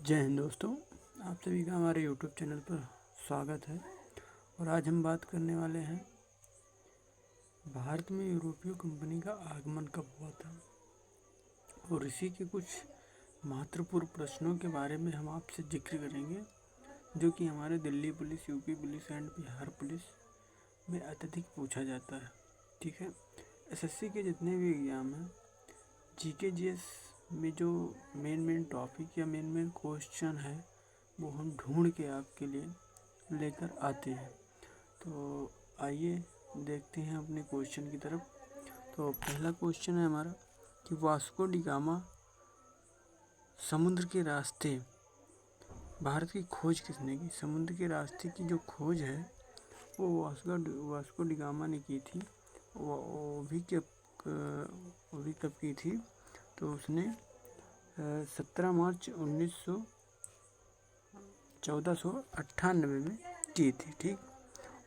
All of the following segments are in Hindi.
जय हिंद दोस्तों, आप सभी का हमारे YouTube चैनल पर स्वागत है। और आज हम बात करने वाले हैं भारत में यूरोपीय कंपनी का आगमन कब हुआ था और इसी के कुछ महत्वपूर्ण प्रश्नों के बारे में हम आपसे जिक्र करेंगे, जो कि हमारे Delhi police, UP police and Bihar police में अत्यधिक पूछा जाता है। ठीक है, एसएससी के जितने भी एग्जाम हैं, जीके जीएस में जो मेन टॉपिक या मेन क्वेश्चन है वो हम ढूंढ के आपके लिए लेकर आते हैं। तो आइए देखते हैं अपने क्वेश्चन की तरफ। तो पहला क्वेश्चन है हमारा कि वास्को डी गामा समुद्र के रास्ते भारत की खोज किसने की। समुद्र के रास्ते की जो खोज है वो वास्को डी गामा ने की थी। वो भी कब की थी? तो उसने 17 मार्च 1498 में की थी। ठीक,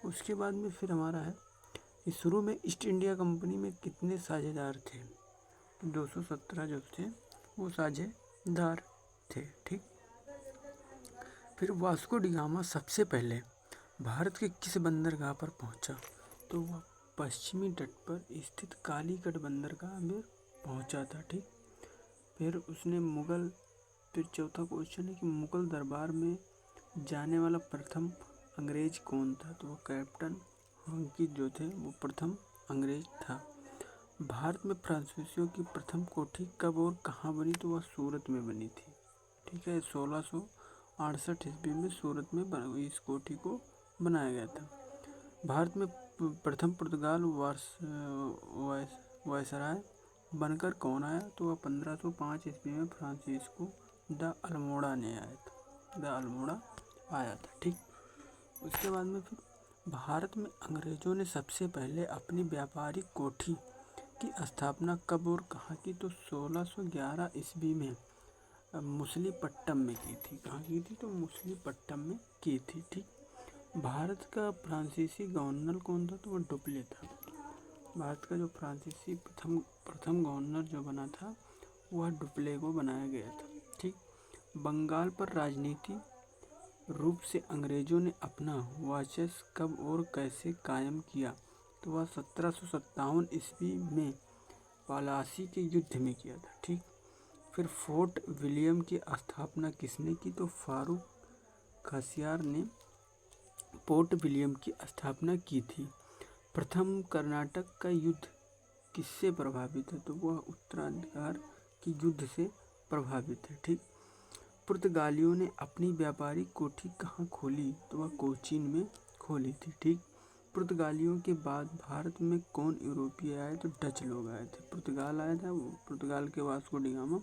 उसके बाद में फिर हमारा है कि शुरू में ईस्ट इंडिया कंपनी में कितने साझेदार थे। 217 जो थे वो साझेदार थे। ठीक, फिर वास्को डी गामा सबसे पहले भारत के किस बंदरगाह पर पहुंचा? तो वह पश्चिमी तट पर स्थित कालीकट बंदरगाह में पहुंचा था। ठीक, फिर चौथा क्वेश्चन है कि मुगल दरबार में जाने वाला प्रथम अंग्रेज कौन था? तो वो कैप्टन हॉकिंस जो थे वो प्रथम अंग्रेज था। भारत में फ्रांसीसियों की प्रथम कोठी कब और कहाँ बनी? तो वह सूरत में बनी थी। ठीक है, 1668 ईस्वी में सूरत में इस कोठी को बनाया गया था। भारत में प्रथम पुर्तगाल वायसराय बनकर कौन आया? तो वह 1505 ईस्वी में फ्रांसिस्को द अल्मोड़ा आया था। ठीक, उसके बाद में फिर भारत में अंग्रेजों ने सबसे पहले अपनी व्यापारिक कोठी की स्थापना कब और कहाँ की? तो 1611 ईस्वी में मुसलीपट्टम में की थी। कहाँ की थी? तो मुसलीपट्टम में की थी। ठीक, भारत का फ्रांसीसी गवर्नर कौन था? तो वह डुप्ले था। भारत का जो फ्रांसीसी प्रथम गवर्नर जो बना था वह डुप्ले को बनाया गया था। ठीक, बंगाल पर राजनीति रूप से अंग्रेजों ने अपना वर्चस्व कब और कैसे कायम किया? तो वह 1757 ईस्वी में पलासी के युद्ध में किया था। ठीक, फिर फोर्ट विलियम की स्थापना किसने की? तो फारूक खसियार ने फोर्ट विलियम की स्थापना की थी। प्रथम कर्नाटक का युद्ध किससे प्रभावित है? तो वह उत्तराधिकार की युद्ध से प्रभावित है। ठीक, पुर्तगालियों ने अपनी व्यापारिक कोठी कहाँ खोली? तो वह कोचीन में खोली थी। ठीक, पुर्तगालियों के बाद भारत में कौन यूरोपीय आए? तो डच लोग आए थे। पुर्तगाल आया था, पुर्तगाल के वास्को डी गामा,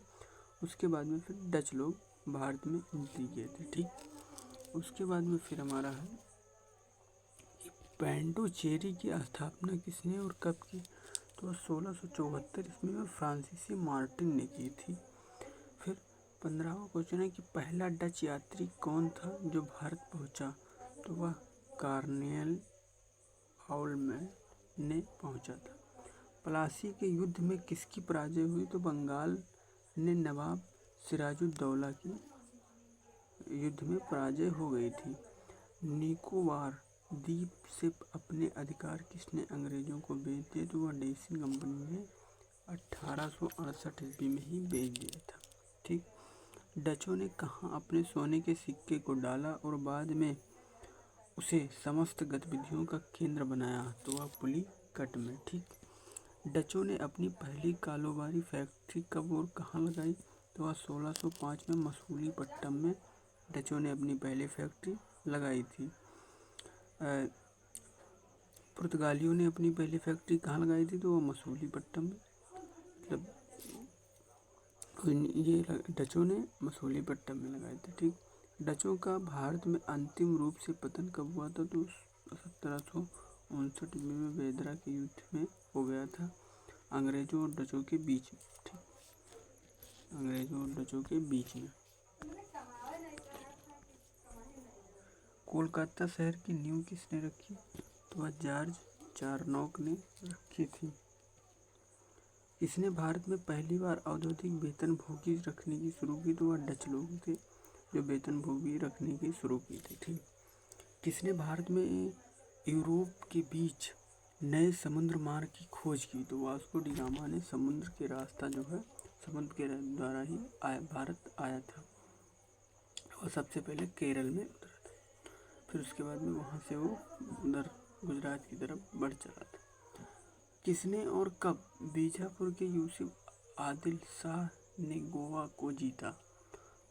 उसके बाद में फिर डच लोग भारत में एंट्री किए थे। ठीक, उसके बाद में फिर हमारा है पोंडिचेरी की स्थापना किसने और कब की? तो 1674 ईस्वी में फ्रांसीसी मार्टिन ने की थी। फिर 15वां क्वेश्चन है कि पहला डच यात्री कौन था जो भारत पहुंचा? तो वह कार्नेल ऑलमेन ने पहुंचा था। पलासी के युद्ध में किसकी पराजय हुई? तो बंगाल ने नवाब सिराजुद्दौला की युद्ध में पराजय हो गई थी। निकोबार द्वीप से अपने अधिकार किसने अंग्रेजों को बेच दिए? तो वह डेसिन कंपनी ने 1868 ईस्वी में ही बेच दिया था। ठीक, डचों ने कहाँ अपने सोने के सिक्के को डाला और बाद में उसे समस्त गतिविधियों का केंद्र बनाया? तो वह पुलिकट में। ठीक, डचों ने अपनी पहली कारोबारी फैक्ट्री कब और कहाँ लगाई? तो वह 1605 में मसूलीपट्टम में डचों ने अपनी पहली फैक्ट्री लगाई थी। पुर्तगालियों ने अपनी पहली फैक्ट्री कहाँ लगाई थी? तो वो मसूलीपट्टम में, मतलब ये डचों ने मसूलीपट्टम में लगाए थे। ठीक, डचों का भारत में अंतिम रूप से पतन कब हुआ था? तो 1759 में वेदरा के युद्ध में हो गया था, अंग्रेजों और डचों के बीच में। ठीक, अंग्रेजों और डचों के बीच में। कोलकाता शहर की नींव किसने रखी? तो वह जॉर्ज चारनॉक ने रखी थी। इसने भारत में पहली बार औद्योगिक वेतन भोगी रखने की शुरू की? तो वह डच लोग थे। जो वेतनभोगी रखने की शुरू की थी। ठीक, किसने भारत में यूरोप के बीच नए समुद्र मार्ग की खोज की? तो वास्को डी गामा ने समुद्र के रास्ता जो है समुद्र के द्वारा ही भारत आया था और सबसे पहले केरल में उतरा था। फिर उसके बाद में वहाँ से वो उधर गुजरात की तरफ बढ़ चला था। किसने और कब बीजापुर के यूसुफ आदिल शाह ने गोवा को जीता?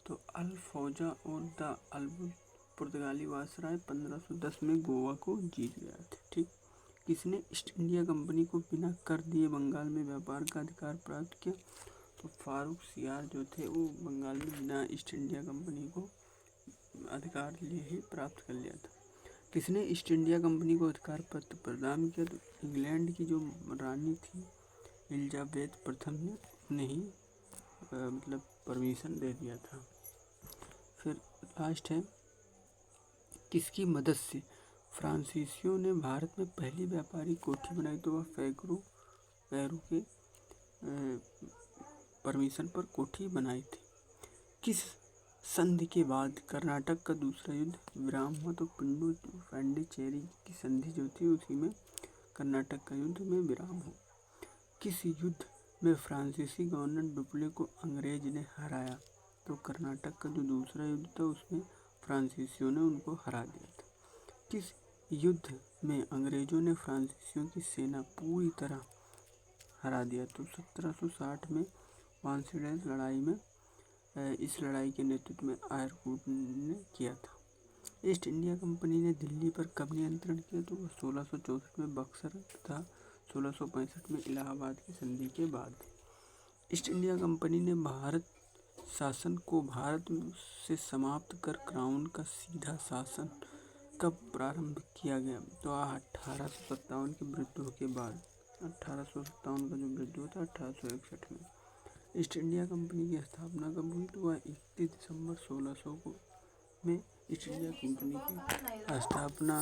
तो अल्फौजा और द अल्बुल पुर्तगाली वायसराय 1510 में गोवा को जीत गया था। ठीक, किसने ईस्ट इंडिया कंपनी को बिना कर दिए बंगाल में व्यापार का अधिकार प्राप्त किया? तो फारूक सियार जो थे वो बंगाल में बिना ईस्ट इंडिया कंपनी को अधिकार लिए ही प्राप्त कर लिया था। किसने ईस्ट इंडिया कंपनी को अधिकार पत्र प्रदान किया? तो इंग्लैंड की जो रानी थी एलिजाबेथ प्रथम ने उन्हें ही मतलब परमिशन दे दिया था। फिर लास्ट है, किसकी मदद से फ्रांसीसियों ने भारत में पहली व्यापारिक कोठी बनाई? तो वह पैरू के परमिशन पर कोठी बनाई थी। किस संधि के बाद कर्नाटक का दूसरा युद्ध विराम हुआ? तो पांडिचेरी की संधि जो थी उसी में कर्नाटक का युद्ध में विराम हुआ। किस युद्ध में फ्रांसीसी गवर्नर डुप्ले को अंग्रेज ने हराया? तो कर्नाटक का जो दूसरा युद्ध था उसमें फ्रांसीसियों ने उनको हरा दिया था। किस युद्ध में अंग्रेजों ने फ्रांसीसियों की सेना पूरी तरह हरा दिया? तो 1760 में वानसीडेस लड़ाई में इस लड़ाई के नेतृत्व में आयरकूट ने किया था। ईस्ट इंडिया कंपनी ने दिल्ली पर कब नियंत्रण किया? तो 1664 में बक्सर तथा 1665 में इलाहाबाद की संधि के बाद। ईस्ट इंडिया कंपनी ने भारत शासन को भारत से समाप्त कर क्राउन का सीधा शासन कब प्रारंभ किया गया? तो 1857 के विद्रोह के बाद। 1857 का जो विद्रोह था 1861 में। ईस्ट इंडिया कंपनी की स्थापना कब हुई? तो वह 31 दिसंबर 1600 को में ईस्ट इंडिया कंपनी की स्थापना